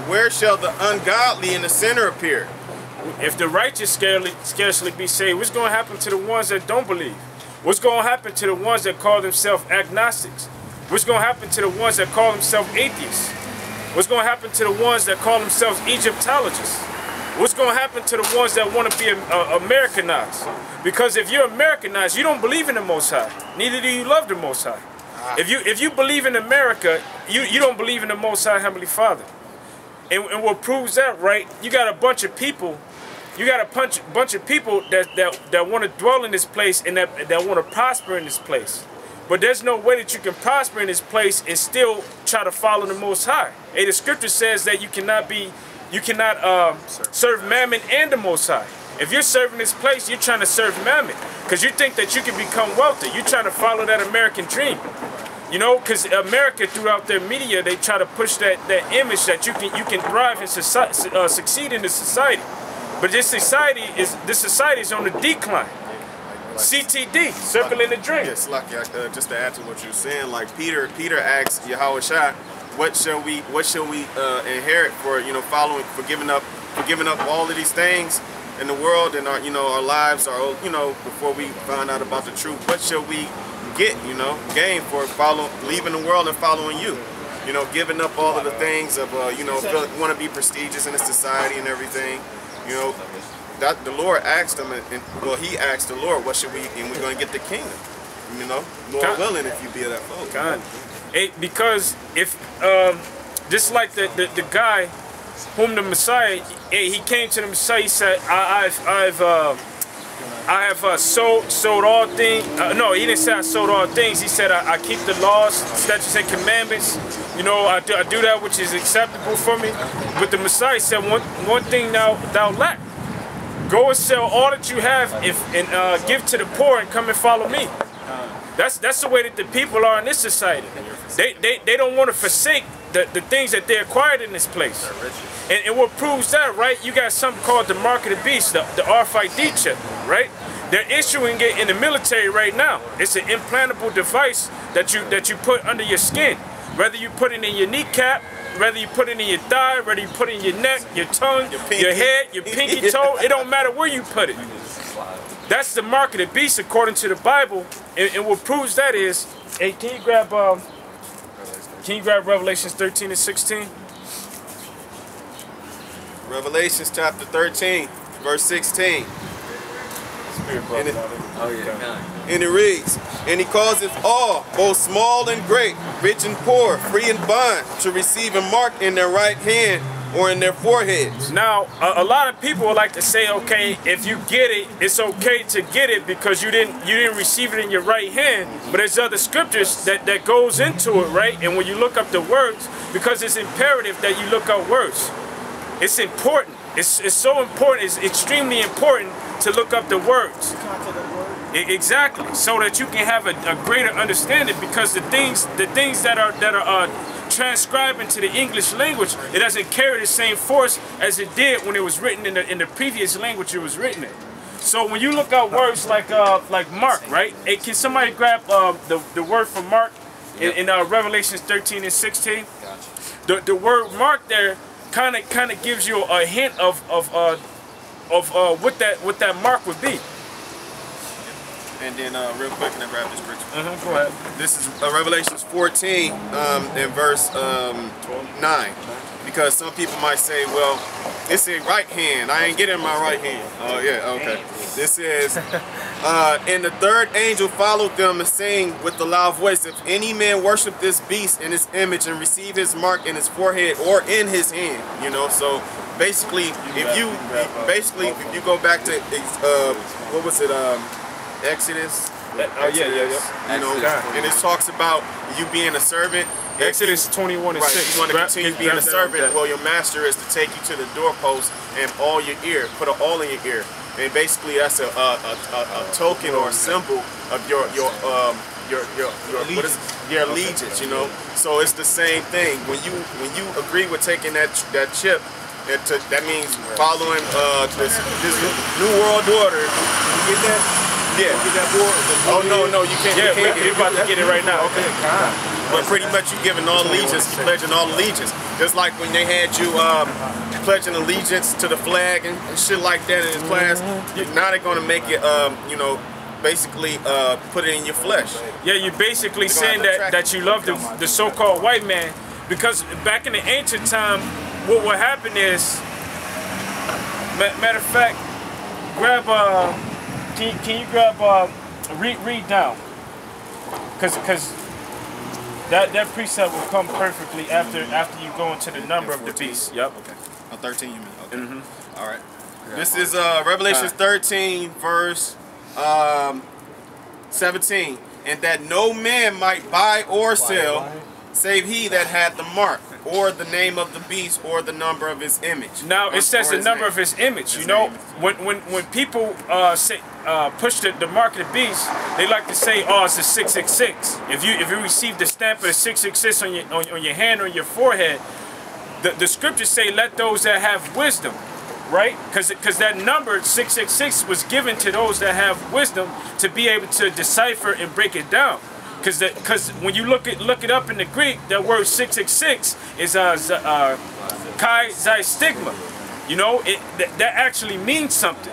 where shall the ungodly and the sinner appear? If the righteous scarcely be saved, what's going to happen to the ones that don't believe? What's going to happen to the ones that call themselves agnostics? What's going to happen to the ones that call themselves atheists? What's going to happen to the ones that call themselves Egyptologists? What's going to happen to the ones that want to be Americanized? Because if you're Americanized, you don't believe in the Most High. Neither do you love the Most High. If you believe in America, you don't believe in the Most High Heavenly Father. And what proves that, right? You got a bunch of people. You got a bunch of people that want to dwell in this place and that want to prosper in this place. But there's no way that you can prosper in this place and still try to follow the Most High. Hey, the scripture says that you cannot serve Mammon and the Most High. If you're serving this place, you're trying to serve Mammon because you think that you can become wealthy. You're trying to follow that American dream. You know, because America, throughout their media, they try to push that image that you can thrive and succeed in the society. But this society is on the decline. CTD, circling the dream. Yes, lucky. Just to add to what you're saying, like Peter asked Yahushua, what shall we inherit for for giving up all of these things in the world and our lives, before we find out about the truth. What shall we get, gain for leaving the world and following you? Giving up all of the things of want to be prestigious in the society and everything. That the Lord asked him, he asked the Lord, what should we, and we're going to get the kingdom. Lord willing, if you be of that folk. Because if, just like the guy whom the Messiah, he came to the Messiah, he said, I have sold all things. No, he didn't say I sold all things. He said I keep the laws, statutes, and commandments. I do that which is acceptable for me. But the Messiah said, one thing thou lack. Go and sell all that you have and give to the poor and come and follow me. That's the way that the people are in this society. They don't want to forsake the things that they acquired in this place. And what proves that, right? You got something called the mark of the beast, the RFID chip, right? They're issuing it in the military right now. It's an implantable device that you put under your skin. Whether you put it in your kneecap, whether you put it in your thigh, whether you put it in your neck, your tongue, your head, your pinky toe, it don't matter where you put it. That's the mark of the beast according to the Bible. And what proves that is, hey, can you grab Revelations 13 and 16? Revelations chapter 13, verse 16. And it reads, and he causeth all, both small and great, rich and poor, free and bond, to receive a mark in their right hand or in their foreheads. Now, a lot of people like to say, okay, if you get it, it's okay to get it because you didn't receive it in your right hand. But there's other scriptures that goes into it, right? And when you look up the words, because it's imperative that you look up words. It's important. It's so important. It's extremely important to look up the words. Exactly, so that you can have a greater understanding. Because the things that are transcribed into the English language, it doesn't carry the same force as it did when it was written in the previous language it was written in. So when you look up words like Mark, right? Hey, can somebody grab the word for Mark in Revelations 13 and 16? The word Mark there kind of gives you a hint of what that mark would be. And then real quick, can I grab this scripture? Go ahead. This is Revelations 14 in verse 9. Because some people might say, well, it's a right hand. I ain't getting my right hand. Oh, yeah, okay. This says, and the third angel followed them, saying with a loud voice, if any man worship this beast in his image and receive his mark in his forehead or in his hand, so basically, if you go back to what was it, Exodus? And it talks about you being a servant. Exodus 21 and 6. You want to continue being a servant. Well, your master is to take you to the doorpost and all your ear, put an all in your ear, and basically that's a token or a symbol of your allegiance. So it's the same thing. When you agree with taking that chip, that means following this new world order. You get that? Yeah. You get that board? Oh no, you can't. Yeah, we're about to get it right now. Okay. but pretty much you giving all allegiance, you pledging all allegiance. Just like when they had you pledging allegiance to the flag and shit like that in class. Now they're gonna make it, you know, basically put it in your flesh. Yeah, you're basically saying that you love the so-called white man, because back in the ancient time, what happened is, matter of fact, grab can you grab read down, because that precept will come perfectly after you go into the number of the beast. Yep. Okay. 13 you mean? Okay. All right. This is Revelation 13 verse 17, and that no man might buy or sell, save he that had the mark, or the name of the beast, or the number of his image. Now it says the number of his image. You know, when people say push the mark of the beast, they like to say, oh, it's a 666. If you receive the stamp of the 666 on your hand or your forehead, the scriptures say, let those that have wisdom. Right? Because that number 666 was given to those that have wisdom to be able to decipher and break it down. Because when you look it up in the Greek, that word 666 is Chi Xi Stigma. You know, that actually means something.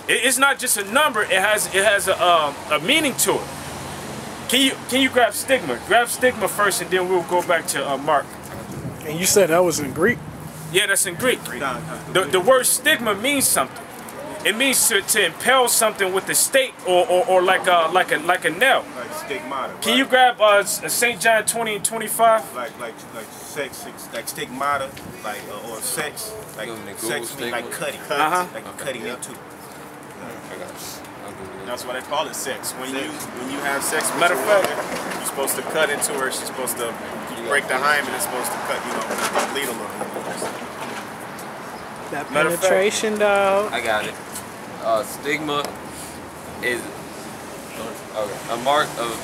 It's not just a number. It has a meaning to it. Can you grab stigma? Grab stigma first, and then we'll go back to Mark. And you said that was in Greek? Yeah, that's in Greek. The word stigma means something. It means to impel something with a stake or like a nail. Like stigmata. Can you grab St. John 20 and 25? Like sex, like stigmata, like or sex, like sex means like cutting, like cutting into. That's why they call it sex. When you have sex with Matter your of woman, you're supposed to cut into her. She's supposed to break the hymen. It's supposed to cut, you know, bleed a little. That penetration, dog. I got it. Stigma is a mark of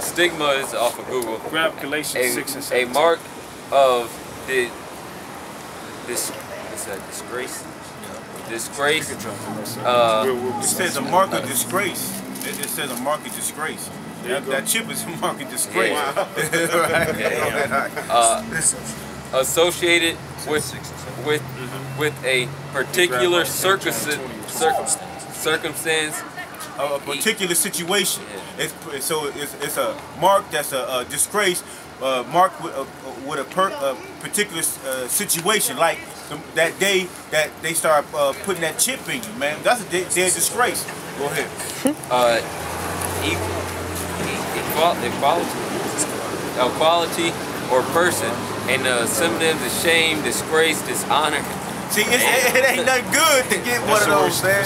stigma is off of Google. Grab Galatians 6 and 7. A mark of disgrace. Disgrace. It says a mark of disgrace. It says a mark of disgrace. That chip is a mark of disgrace. Associated with a particular circumstance, a particular situation. It's a mark that's a disgrace, marked with a particular situation. Like that day that they start putting that chip in you, man. That's a dead disgrace. Go ahead. Equality or person, and synonyms is shame, disgrace, dishonor. See, it ain't nothing good to get one of those, man.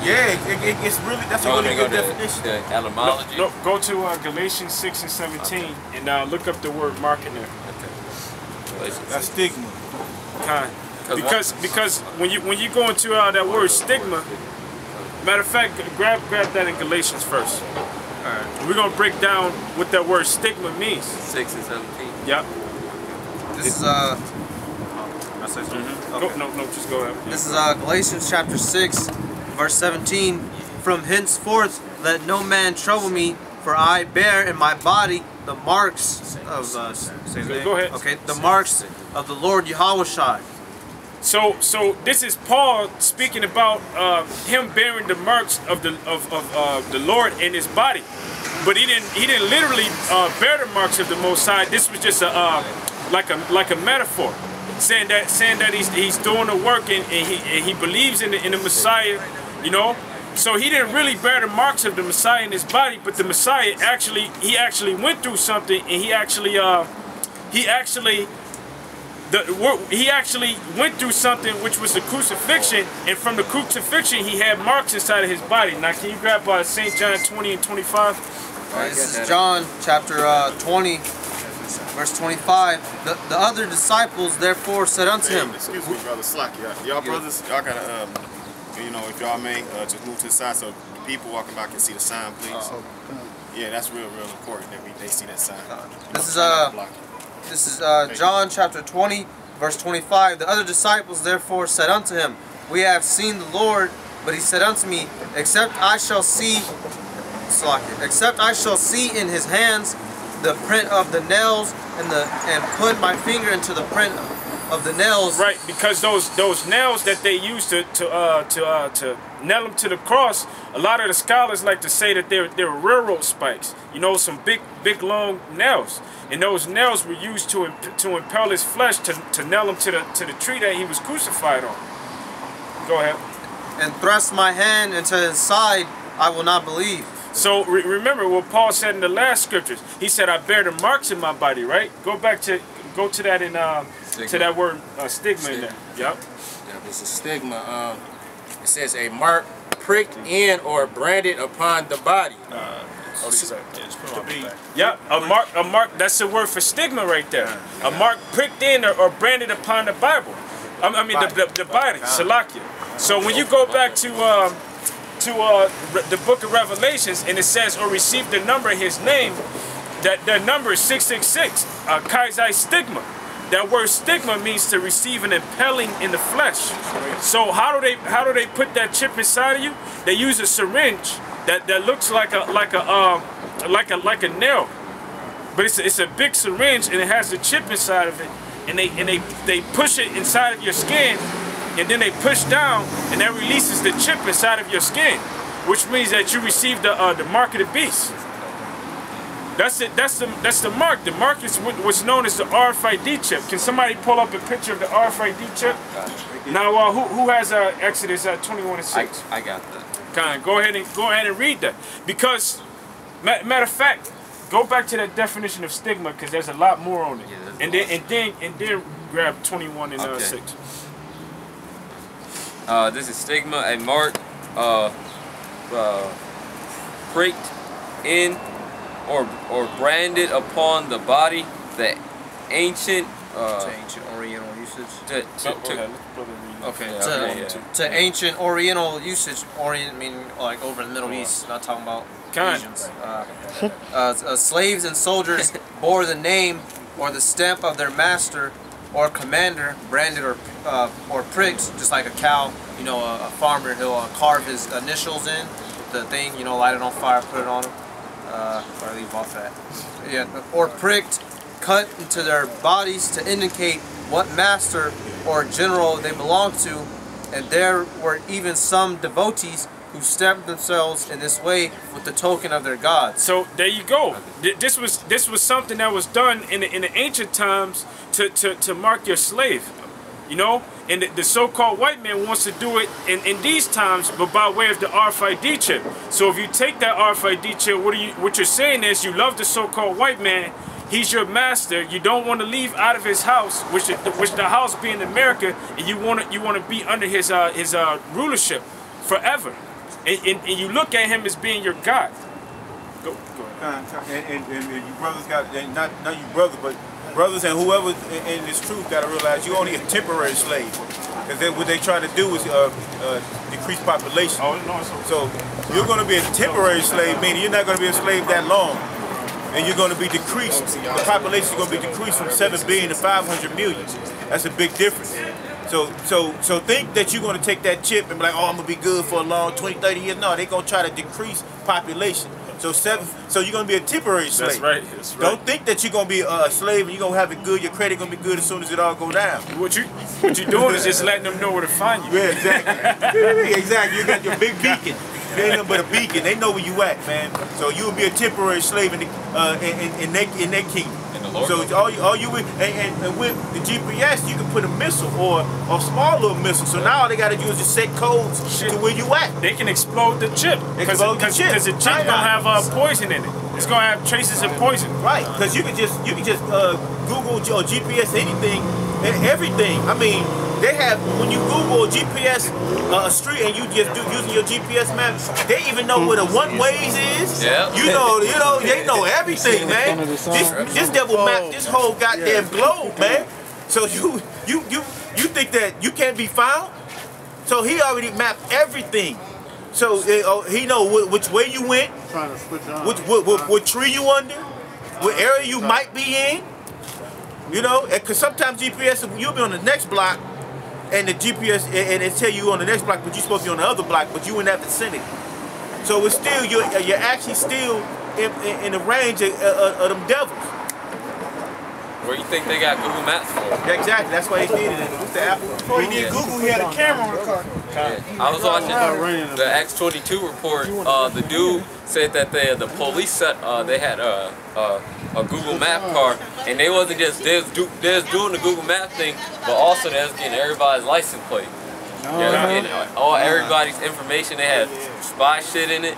Yeah, it's really, that's a really good definition. The etymology. No, go to Galatians 6 and 17 and look up the word mark in there. Okay. That's stigma. Because when you go into that word stigma, matter of fact, grab that in Galatians first. All right. We're gonna break down what that word stigma means. 6 and 17. Yep. This is Okay. No, just go ahead. This is Galatians chapter 6, verse 17. From henceforth let no man trouble me, for I bear in my body the marks of Go ahead. Okay, the marks of the Lord Yahushua. So this is Paul speaking about him bearing the marks of the Lord in his body, but he didn't literally bear the marks of the Most High. This was just like a metaphor, saying that he's doing the work and he believes in the Messiah, you know. So he didn't really bear the marks of the Messiah in his body, but the Messiah actually went through something, and he actually went through something, which was the crucifixion, and from the crucifixion he had marks inside of his body. Now can you grab St. John 20 and 25? Right, this is John chapter 20, verse 25. The other disciples therefore said unto him. Excuse me, brother, slack. Y'all brothers, y'all gotta, you know, if y'all may just move to the side so people walking by can see the sign, please. Yeah, that's real important that they see that sign. This is John chapter 20, verse 25. The other disciples therefore said unto him, We have seen the Lord. But he said unto me, Except I shall see in his hands the print of the nails and put my finger into the print of the nails. Right, because those nails that they used to nail them to the cross, a lot of the scholars like to say that they're railroad spikes. You know, some big long nails, and those nails were used to impel his flesh to nail him to the tree that he was crucified on. Go ahead. And thrust my hand into his side, I will not believe. So remember what Paul said in the last scriptures. He said, "I bear the marks in my body." Right? Go to that in to that word stigma in there. Yep. Yeah, this is stigma. It says a mark pricked in or branded upon the body. Yep, a mark. That's the word for stigma right there. A mark pricked in or branded upon the Bible. I mean the body, Salakia. So when you go back to the book of Revelations, and it says, "Or receive the number of his name," that number is 666. Chi Xi Stigma. That word stigma means to receive an impelling in the flesh. So how do they put that chip inside of you? They use a syringe that looks like a nail, but it's a big syringe, and it has a chip inside of it, and they push it inside of your skin, and then they push down, and that releases the chip inside of your skin, which means that you receive the mark of the beast. That's it. That's the mark. The mark is what's known as the RFID chip. Can somebody pull up a picture of the RFID chip? Now, who has Exodus 21:6? I got that. Kind. Go ahead and read that, because matter of fact, go back to that definition of stigma, because there's a lot more on it. Yeah, and then grab 21 and 6. This is stigma, a mark pricked in or branded upon the body. The ancient ancient Oriental usage. To yeah. ancient Oriental usage. Orient meaning like over in the Middle East. Not talking about Asians. Slaves and soldiers bore the name or the stamp of their master or commander, branded or pricked, just like a cow. You know, a farmer, he'll carve his initials in the thing. You know, light it on fire, put it on him. Or leave off that. Yeah, or pricked, cut into their bodies to indicate what master or general they belonged to, and there were even some devotees who stamped themselves in this way with the token of their gods. So there you go. This was something that was done in the ancient times to mark your slave. You know, and the so-called white man wants to do it in these times, but by way of the RFID chip. So if you take that RFID chip, what you're saying is you love the so-called white man. He's your master. You don't want to leave out of his house, which the house being America, and you want to be under his rulership forever. And you look at him as being your God. Go ahead. And you brothers got, and not you brothers, but brothers and whoever in this truth got to realize you're only a temporary slave. Because what they try to do is decrease population. Oh, no, so you're going to be a temporary slave, meaning you're not going to be a slave that long. And you're going to be decreased. The population is going to be decreased from 7 billion to 500 million. That's a big difference. So think that you're going to take that chip and be like, oh, I'm going to be good for a long 20, 30 years. No, they're going to try to decrease population. So you're going to be a temporary slave. That's right. Don't think that you're going to be a slave and you're going to have it good. Your credit going to be good as soon as it all go down. What you're doing is just letting them know where to find you. Yeah, exactly. Exactly. You got your big beacon. They ain't nothing but a beacon. They know where you at, man. So you'll be a temporary slave in their kingdom. So all you with the GPS, you can put a missile or a small little missile. So now all they got to do is just set codes to where you at. They can explode the chip because the chip gonna have poison in it. It's gonna have traces of poison. Right, because you can just Google or GPS anything and everything. I mean, they have, when you Google GPS a street and you just using your GPS map, they even know where the one ways is. Yeah. You know, they know everything, man. This devil mapped this whole goddamn globe, man. So you think that you can't be found? So he already mapped everything. So he know which way you went, what tree you under, what area you might be in. You know, because sometimes GPS, you'll be on the next block, and the GPS, and it tell you on the next block, but you're supposed to be on the other block, but you in that vicinity. So it's still, you're actually still in the range of them devils. Where you think they got Google Maps for? Yeah, exactly. That's why he needed it. With the Apple. Before he did Google, he had a camera on the car. Yeah. I was watching the X-22 report. The dude said that the police set they had a Google Map car, and they wasn't just they was doing the Google Map thing, but also they was getting everybody's license plate. And all everybody's information. They had spy shit in it.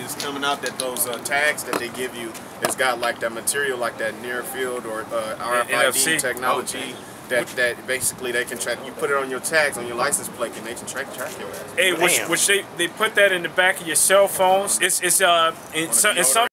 It's coming out that those tags that they give you, it's got like that material, like that near field or RFID technology that basically they can track. You put it on your tags on your license plate, and they can track your ass. Hey, which they put that in the back of your cell phones. It's in some